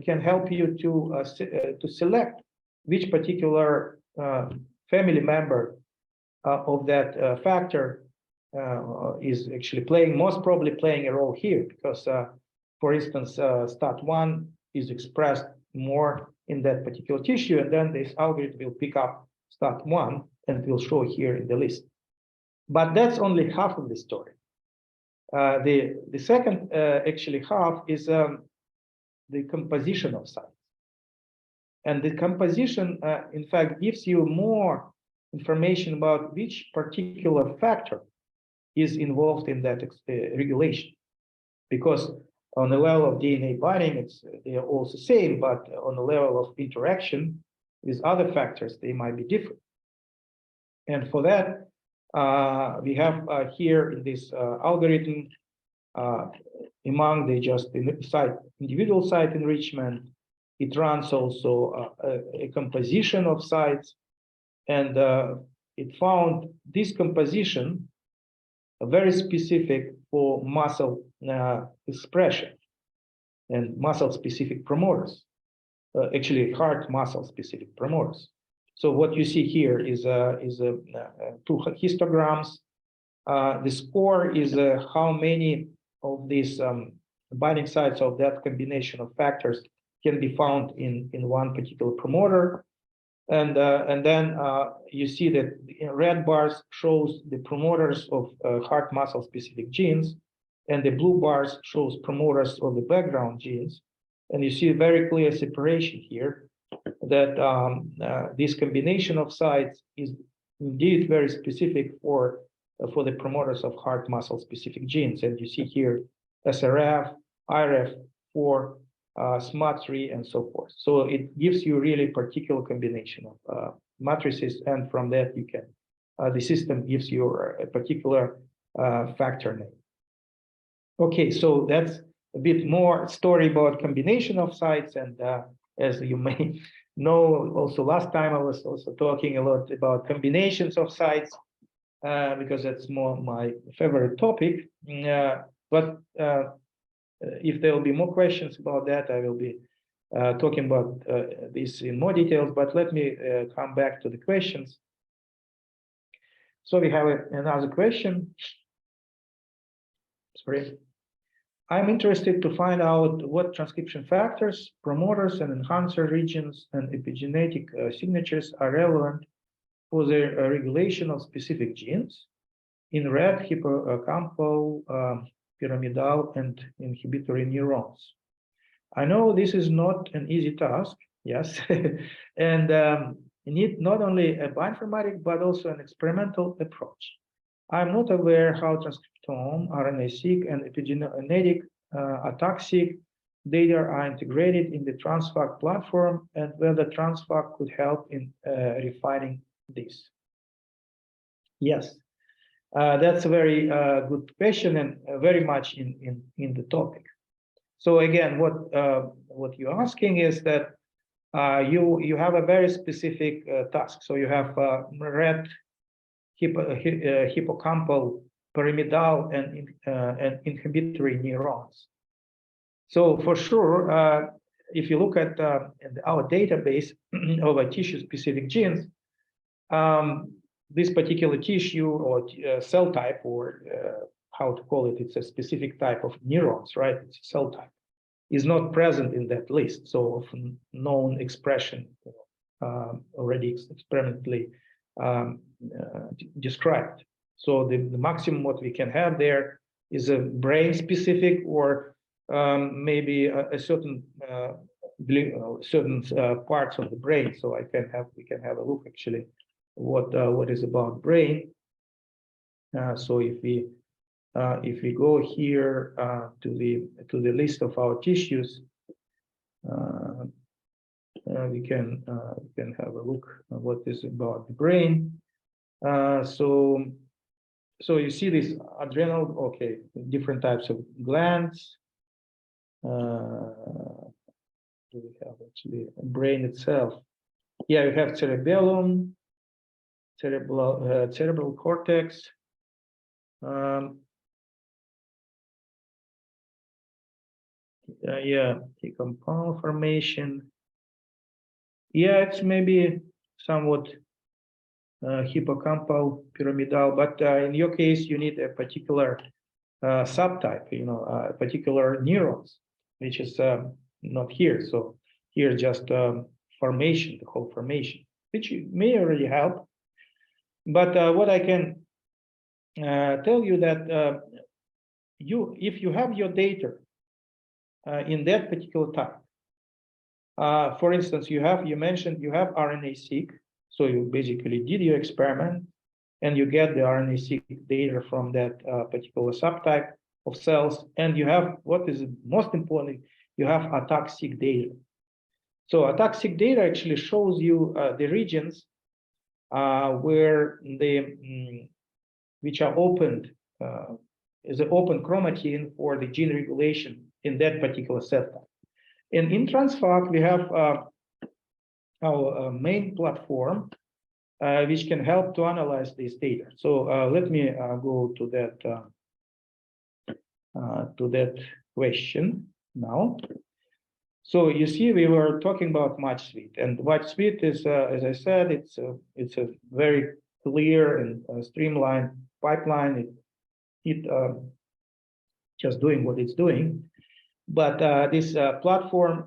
can help you to select which particular family member of that factor is actually most probably playing a role here, because for instance, STAT1 is expressed more in that particular tissue, and then this algorithm will pick up STAT1 and will show here in the list. But that's only half of the story. The second actually half is the composition of sites. And the composition, in fact, gives you more information about which particular factor is involved in that regulation. Because on the level of DNA binding, they are all the same, but on the level of interaction with other factors, they might be different. And for that, we have here in this algorithm, among the individual site enrichment, it runs also a composition of sites, and it found this composition very specific for muscle expression and muscle specific promoters, actually heart muscle specific promoters. So what you see here is two histograms. The score is how many of these binding sites of that combination of factors can be found in one particular promoter. And then you see that in red bars shows the promoters of heart muscle specific genes, and the blue bars shows promoters of the background genes. And you see a very clear separation here that this combination of sites is indeed very specific for the promoters of heart muscle specific genes. And you see here SRF, IRF4, SMAT3, and so forth. So it gives you really particular combination of matrices, and from that you can, the system gives you a particular factor name. Okay, so that's a bit more story about combination of sites, and as you may know, also last time I was also talking a lot about combinations of sites because that's more my favorite topic. But if there will be more questions about that, I will be talking about this in more details, but let me come back to the questions. So we have another question. Sorry. I'm interested to find out what transcription factors, promoters, and enhancer regions and epigenetic signatures are relevant for the regulation of specific genes in red, hippocampal, pyramidal, and inhibitory neurons. I know this is not an easy task, yes, and you need not only a bioinformatic but also an experimental approach. I'm not aware how transcriptome, RNA-seq, and epigenetic ATAC-seq data are integrated in the TRANSFAC platform, and whether TRANSFAC could help in refining this. Yes, that's a very good question and very much in the topic. So again, what you're asking is that you have a very specific task. So you have red hippocampal, pyramidal, and inhibitory neurons. So for sure, if you look at our database of a tissue-specific genes, this particular tissue or cell type, or how to call it, it's a specific type of neurons, right? It's a cell type, is not present in that list. So of known expression, already experimentally described. So the maximum what we can have there is a brain-specific, or maybe a certain parts of the brain. So we can have a look actually what is about brain. So if we go here to the list of our tissues, we can have a look at what is about the brain. So you see this adrenal, okay, different types of glands. Do we have actually a brain itself? Yeah, you have cerebellum, cerebral cortex. Yeah, hippocampal formation. Yeah, it's maybe somewhat hippocampal, pyramidal, but in your case, you need a particular subtype, a particular neurons, which is not here. So here just formation, the whole formation, which may already help. But what I can tell you that if you have your data in that particular type, for instance, you mentioned you have RNA-seq, so you basically did your experiment and you get the RNA-seq data from that particular subtype of cells, and you have, what is most important, you have ATAC-seq data. So ATAC-seq data actually shows you the regions where which are opened, is an open chromatin for the gene regulation in that particular set type. And in TRANSFAC, we have our main platform, which can help to analyze this data. So let me go to that question now. So you see, we were talking about MatchSuite, and MatchSuite is, as I said, it's a very clear and streamlined pipeline. It just doing what it's doing. But this platform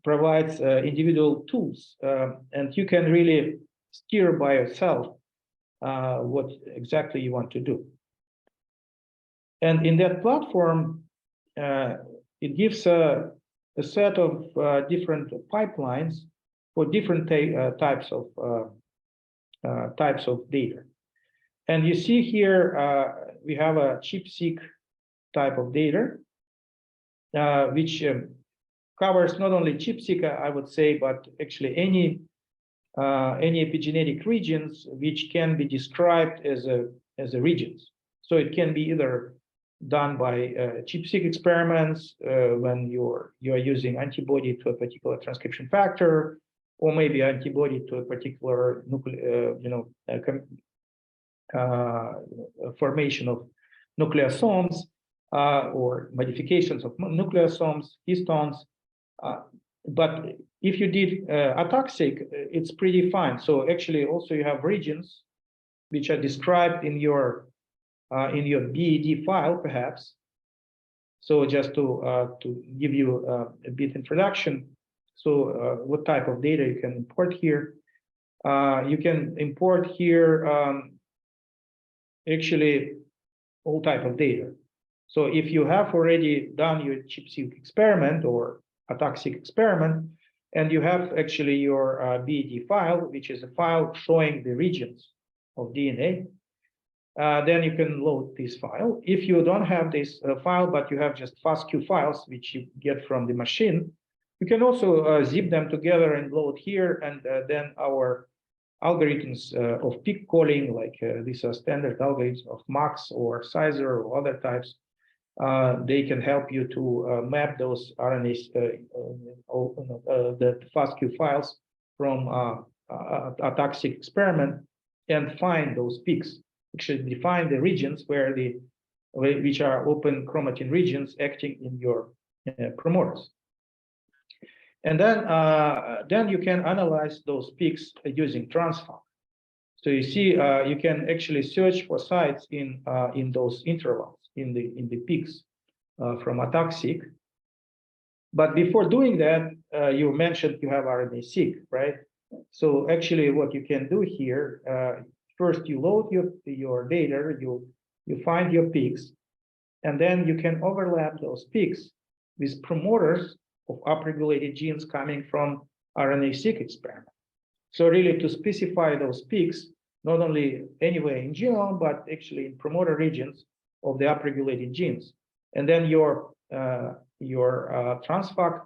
provides individual tools, and you can really steer by yourself what exactly you want to do. And in that platform, it gives a set of different pipelines for different types of data. And you see here we have a ChIP-seq type of data, which covers not only ChIP-seq, I would say, but actually any epigenetic regions which can be described as a regions. So it can be either done by ChIP-seq experiments when you're using antibody to a particular transcription factor, or maybe antibody to a particular formation of nucleosomes, or modifications of nucleosomes, histones. But if you did ATAC-seq, it's pretty fine. So actually, also you have regions which are described in your BED file, perhaps. So just to give you a bit introduction. So what type of data you can import here? You can import here actually all type of data. So if you have already done your ChIP-seq experiment, or ATAC-seq experiment, and you have actually your BED file, which is a file showing the regions of DNA. Then you can load this file. If you don't have this file, but you have just FASTQ files, which you get from the machine, you can also zip them together and load here, and then our algorithms of peak calling, like these are standard algorithms of Max or Sizer or other types, they can help you to map those RNAs, the FASTQ files from ATAC-seq experiment and find those peaks. Actually define the regions where which are open chromatin regions acting in your promoters. And then you can analyze those peaks using TRANSFAC. So you see, you can actually search for sites in those intervals, in the peaks from ATAC-seq. But before doing that, you mentioned you have RNAseq, right? So actually, what you can do here, first you load your data, you find your peaks, and then you can overlap those peaks with promoters of upregulated genes coming from RNAseq experiment. So really to specify those peaks, not only anywhere in genome, but actually in promoter regions of the upregulated genes. And then your TRANSFAC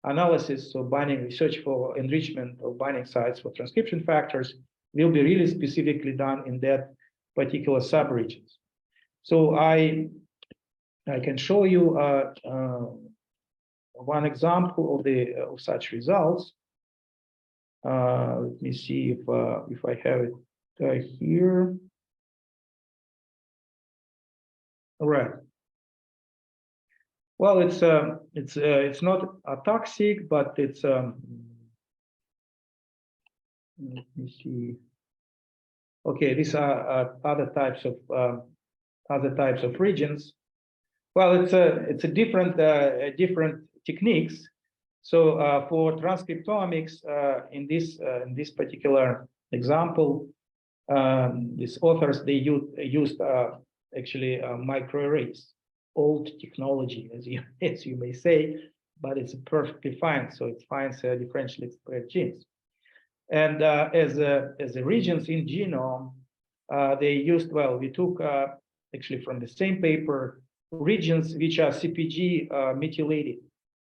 analysis, so binding research for enrichment of binding sites for transcription factors, will be really specifically done in that particular subregions. So I can show you one example of such results. Let me see if I have it here. All right. Well, it's not ATAC-seq, but it's let me see. Okay, these are other types of regions. Well, it's a different techniques. So for transcriptomics, in this particular example, these authors, they used actually microarrays, old technology, as you may say, but it's perfectly fine. So it finds differentially expressed genes. And as the regions in genome, they used, well, we took actually from the same paper regions which are CpG methylated,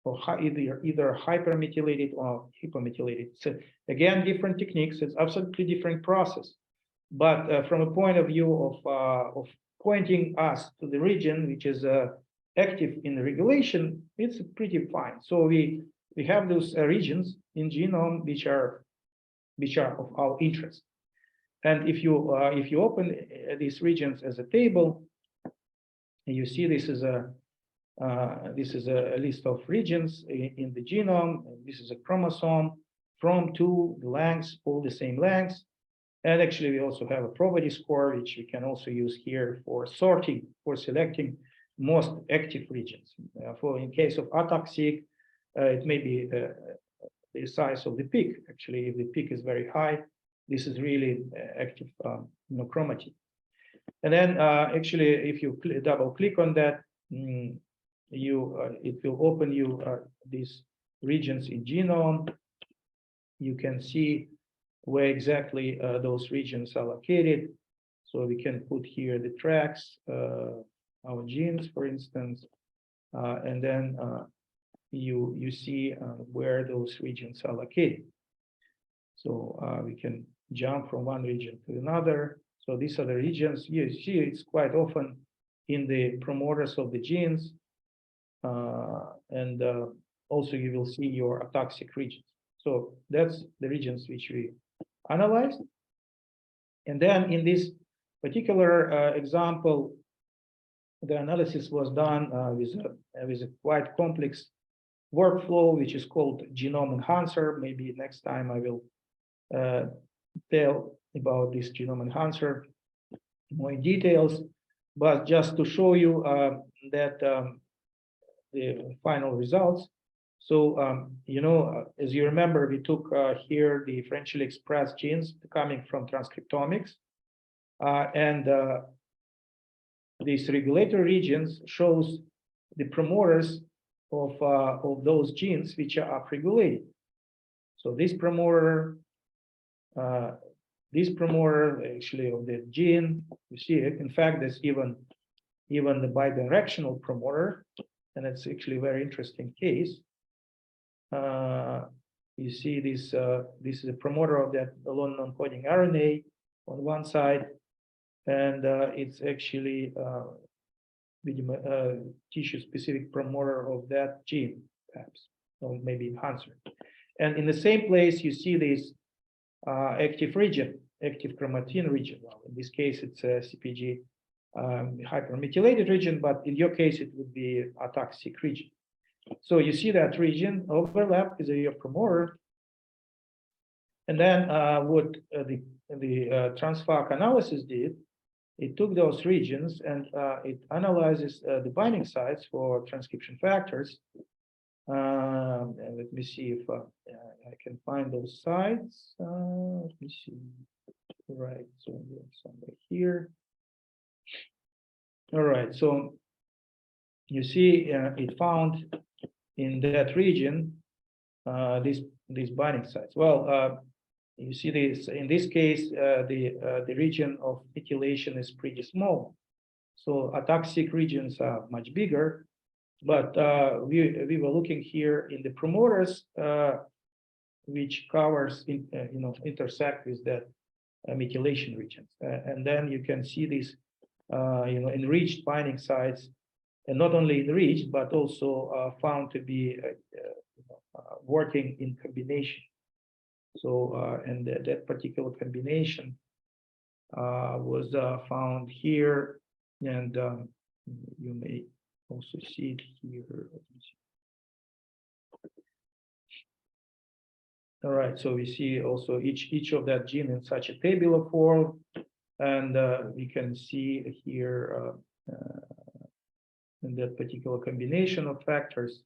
or either hypermethylated or hypomethylated. So again, different techniques. It's absolutely different process. But from a point of view of pointing us to the region which is active in the regulation, it's pretty fine. So we have those regions in genome which are of our interest. And if you open these regions as a table, you see this is a list of regions in the genome. This is a chromosome from to the lengths, all the same lengths. And actually, we also have a probability score, which we can also use here for sorting, for selecting most active regions. For in case of ATAC-seq, it may be the size of the peak. Actually, if the peak is very high, this is really active chromatin. And then actually, if you double click on that, it will open you these regions in genome. You can see where exactly those regions are located. So we can put here the tracks, our genes, for instance, and then you see where those regions are located. So we can jump from one region to another. So these are the regions. You see it's quite often in the promoters of the genes. And also you will see your ATAC-seq regions. So that's the regions which we analyzed. And then in this particular example, the analysis was done with a quite complex workflow, which is called genome enhancer. Maybe next time I will tell about this genome enhancer more in details. But just to show you that the final results. So, as you remember, we took here the differentially expressed genes coming from transcriptomics. And these regulatory regions shows the promoters of those genes which are upregulated. So this promoter actually of the gene, you see it. In fact, there's even the bidirectional promoter, and it's actually a very interesting case. You see this this is a promoter of that alone non-coding RNA on one side, and it's actually tissue-specific promoter of that gene, perhaps, or maybe enhancer. And in the same place, you see this active region, active chromatin region. Well, in this case, it's a CpG hypermethylated region, but in your case, it would be ATAC-seq region. So you see that region overlap is your promoter. And then what the TRANSFAC analysis did, it took those regions and it analyzes the binding sites for transcription factors. And let me see if I can find those sites. Let me see. Right, so somewhere here. All right, so you see it found in that region these binding sites. Well, you see this in this case the region of methylation is pretty small, so ATAC-seq regions are much bigger. But we were looking here in the promoters, which covers intersect with that methylation regions, and then you can see these enriched binding sites, and not only enriched but also found to be working in combination. So and that particular combination was found here, and you may also see it here. All right, so we see also each of that gene in such a tabular form, and we can see here in that particular combination of factors.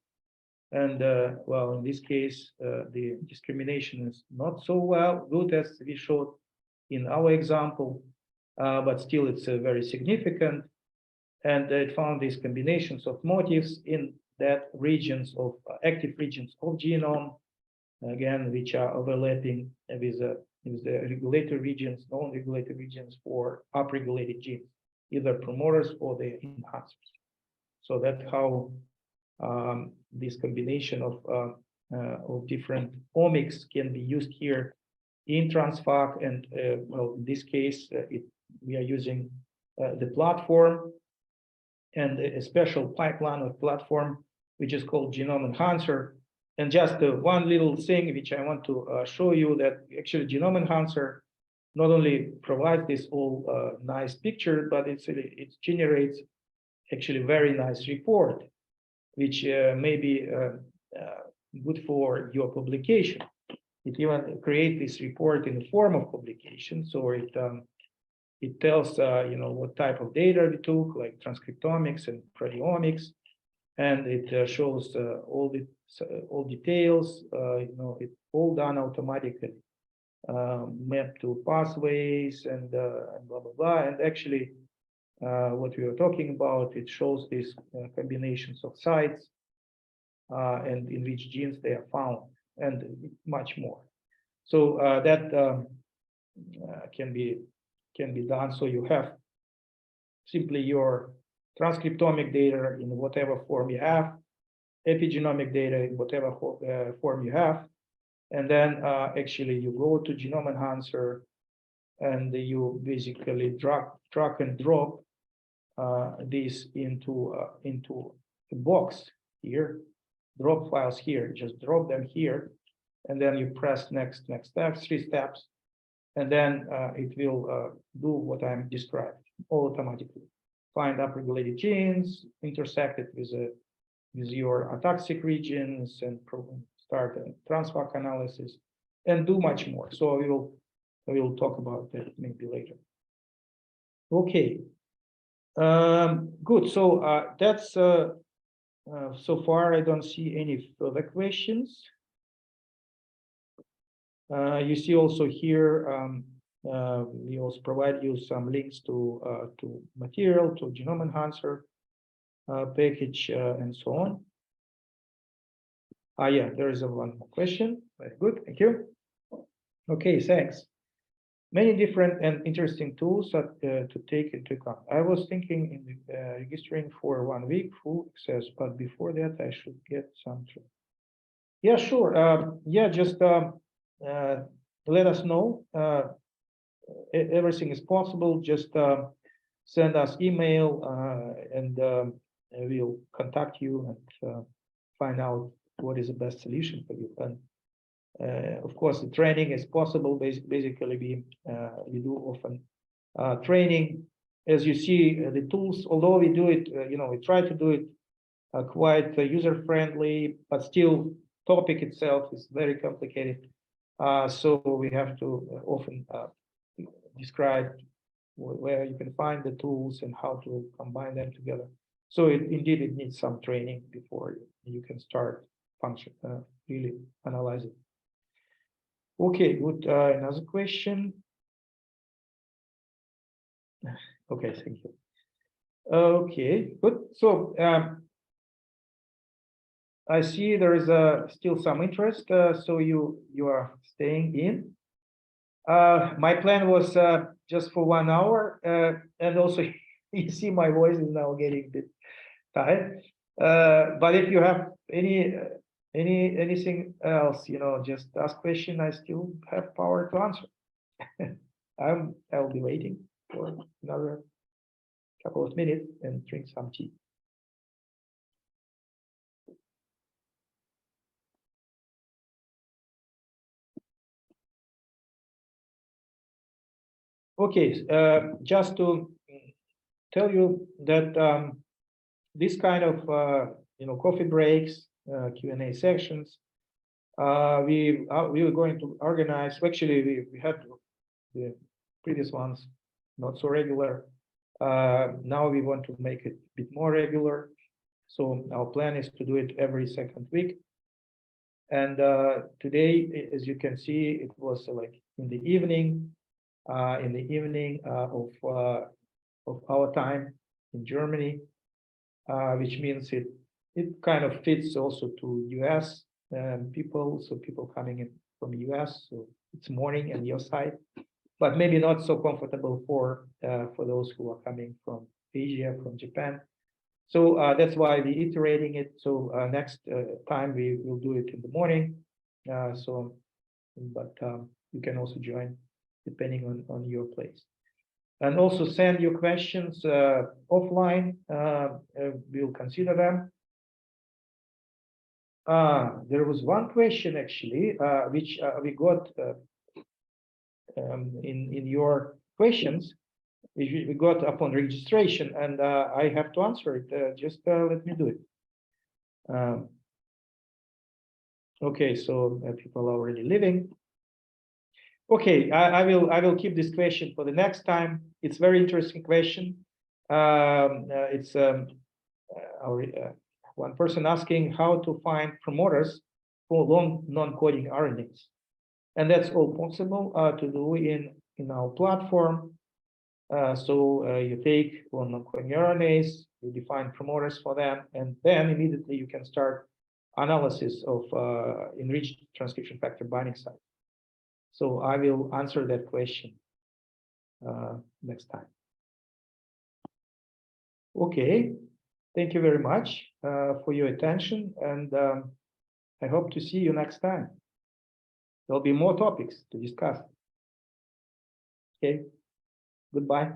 And well, in this case, the discrimination is not so good as we showed in our example, but still it's very significant. And it found these combinations of motifs in that regions of active regions of genome, again, which are overlapping with the regulatory regions, non-regulatory regions for upregulated genes, either promoters or the enhancers. So that's how this combination of different omics can be used here in TRANSFAC. And well, in this case, we are using the platform and a special pipeline of platform, which is called Genome Enhancer. And just one little thing which I want to show you, that actually Genome Enhancer not only provides this all nice picture, but it generates actually very nice report, which may be good for your publication. It even creates this report in the form of publication, so it tells what type of data we took, like transcriptomics and proteomics, and it shows all details. It's all done automatically, mapped to pathways and blah blah blah. And actually, what we were talking about, it shows these combinations of sites and in which genes they are found, and much more. So that can be done. So you have simply your transcriptomic data in whatever form you have, epigenomic data in whatever form you have, and then actually you go to Genome Enhancer and you basically drag and drop this into a box here, drop files here, just drop them here, and then you press next steps, 3 steps, and then it will do what I'm described automatically. Find upregulated genes, intersect it with your ATAC-seq regions, and start a TRANSFAC analysis, and do much more. So we will talk about that maybe later. Okay. Good. So that's so far. I don't see any further questions. You see also here, we also provide you some links to material, to Genome Enhancer package, and so on. Yeah, there is one more question. Very good, thank you. Okay, thanks. Many different and interesting tools to take into account. I was thinking in registering for 1 week full access, but before that I should get some. Yeah, sure. Yeah, just let us know. Everything is possible. Just send us email and we'll contact you and find out what is the best solution for you. And of course, the training is possible. Basically, we do often training. As you see, the tools, although we do it, we try to do it quite user-friendly, but still, topic itself is very complicated. So we have to often describe where you can find the tools and how to combine them together. So indeed, it needs some training before you can start really analyze it. Okay, good. Another question. Okay, thank you. Okay, good. So I see there is still some interest. So you are staying in. My plan was just for 1 hour, and also you see my voice is now getting a bit tired. But if you have anything else, just ask question. I still have power to answer. I'll be waiting for another couple of minutes and drink some tea. Okay, just to tell you that this kind of coffee breaks, Q&A sections, we were going to organize. Actually, we had the previous ones not so regular. Now we want to make it a bit more regular. So our plan is to do it every second week. And today, as you can see, it was like in the evening of our time in Germany, which means it kind of fits also to US people, so people coming in from US, so it's morning on your side, but maybe not so comfortable for those who are coming from Asia, from Japan. So that's why we're iterating it. So next time we will do it in the morning. But you can also join depending on your place. And also send your questions offline. We'll consider them. There was one question actually, which we got in your questions, which we got upon registration, and I have to answer it. Just let me do it. Okay, so people are already leaving. Okay, I will keep this question for the next time. It's very interesting question. It's one person asking how to find promoters for long non-coding RNAs, and that's all possible to do in our platform. So you take non-coding RNAs, you define promoters for them, and then immediately you can start analysis of enriched transcription factor binding site. So I will answer that question next time. Okay, thank you very much for your attention, and I hope to see you next time. There'll be more topics to discuss. Okay, goodbye.